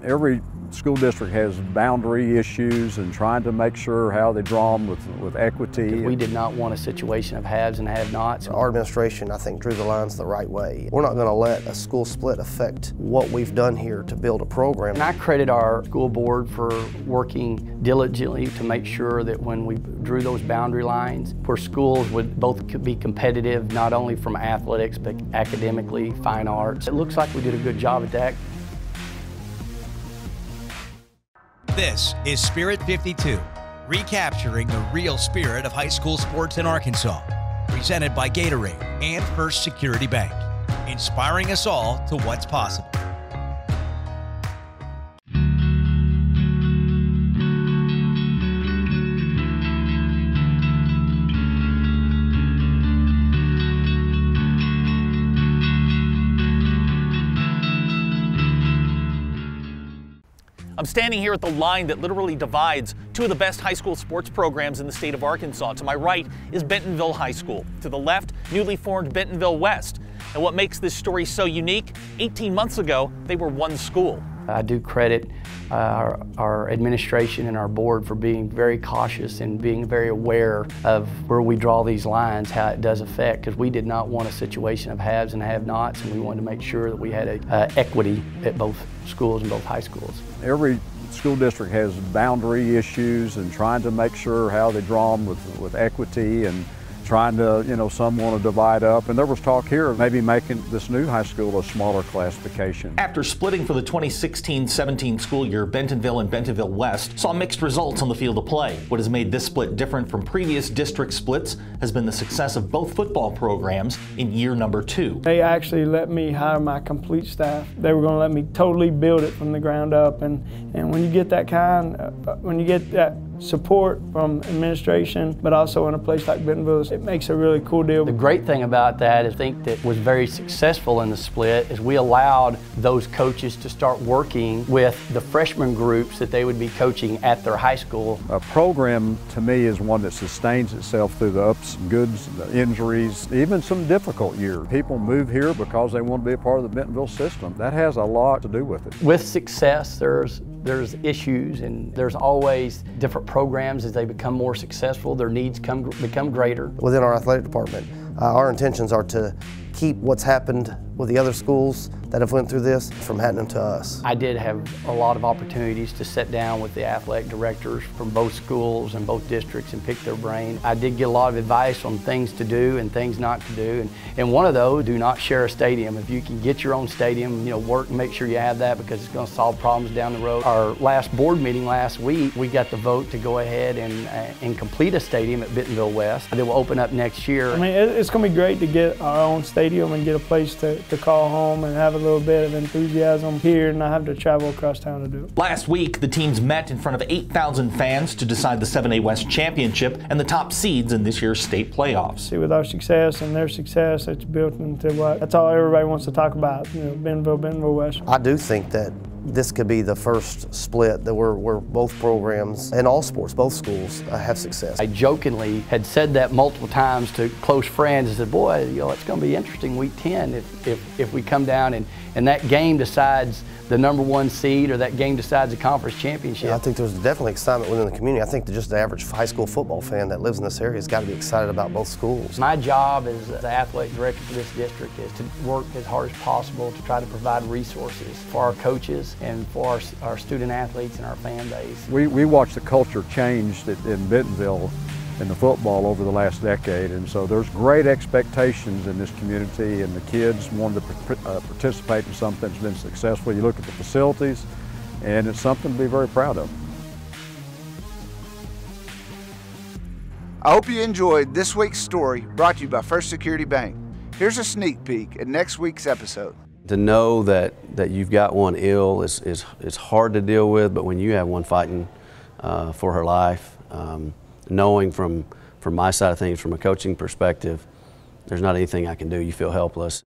Every school district has boundary issues and trying to make sure how they draw them with equity. We did not want a situation of haves and have-nots. Our administration, I think, drew the lines the right way. We're not going to let a school split affect what we've done here to build a program. And I credit our school board for working diligently to make sure that when we drew those boundary lines, where schools would both be competitive, not only from athletics, but academically, fine arts. It looks like we did a good job at that. This is Spirit 52, recapturing the real spirit of high school sports in Arkansas. Presented by Gatorade and First Security Bank, inspiring us all to what's possible. I'm standing here at the line that literally divides two of the best high school sports programs in the state of Arkansas. To my right is Bentonville High School. To the left, newly formed Bentonville West. And what makes this story so unique, 18 months ago, they were one school. I do credit our administration and our board for being very cautious and being very aware of where we draw these lines, how it does affect, because we did not want a situation of haves and have-nots, and we wanted to make sure that we had equity at both schools and both high schools. Every school district has boundary issues and trying to make sure how they draw them with equity and trying to, some want to divide up. And there was talk here of maybe making this new high school a smaller classification. After splitting for the 2016-17 school year, Bentonville and Bentonville West saw mixed results on the field of play. What has made this split different from previous district splits has been the success of both football programs in year number 2. They actually let me hire my complete staff. They were going to let me totally build it from the ground up. And when you get that when you get that support from administration, but also in a place like Bentonville, it makes a really cool deal. The great thing about that, I think, that was very successful in the split is we allowed those coaches to start working with the freshman groups that they would be coaching at their high school. A program, to me, is one that sustains itself through the ups and goods, the injuries, even some difficult years. People move here because they want to be a part of the Bentonville system. That has a lot to do with it. With success, there's issues, and there's always different programs as they become more successful, their needs become greater. Within our athletic department, our intentions are to keep what's happened with the other schools that have went through this from happening to us. I did have a lot of opportunities to sit down with the athletic directors from both schools and both districts and pick their brain. I did get a lot of advice on things to do and things not to do. And one of those, do not share a stadium. If you can get your own stadium, work and make sure you have that, because it's going to solve problems down the road. Our last board meeting last week, we got the vote to go ahead and complete a stadium at Bentonville West that will open up next year. I mean, it's going to be great to get our own stadium and get a place to call home and have a little bit of enthusiasm here and not have to travel across town to do it. Last week, the teams met in front of 8,000 fans to decide the 7A West Championship and the top seeds in this year's state playoffs. See, with our success and their success, it's built into that's all everybody wants to talk about, Bentonville West. I do think that this could be the first split that where both programs and all sports, both schools, have success. I jokingly had said that multiple times to close friends. I said, boy, it's going to be interesting week 10 if we come down and that game decides the #1 seed, or that game decides the conference championship. Yeah, I think there's definitely excitement within the community. I think that just the average high school football fan that lives in this area has got to be excited about both schools. My job as the athletic director for this district is to work as hard as possible to try to provide resources for our coaches and for our student athletes and our fan base. We watched the culture change in Bentonville in the football over the last decade, and so there's great expectations in this community, and the kids wanted to participate in something that's been successful. You look at the facilities, and it's something to be very proud of. I hope you enjoyed this week's story, brought to you by First Security Bank. Here's a sneak peek at next week's episode. To know that you've got one ill is hard to deal with, but when you have one fighting for her life, knowing from my side of things, from a coaching perspective, there's not anything I can do. You feel helpless.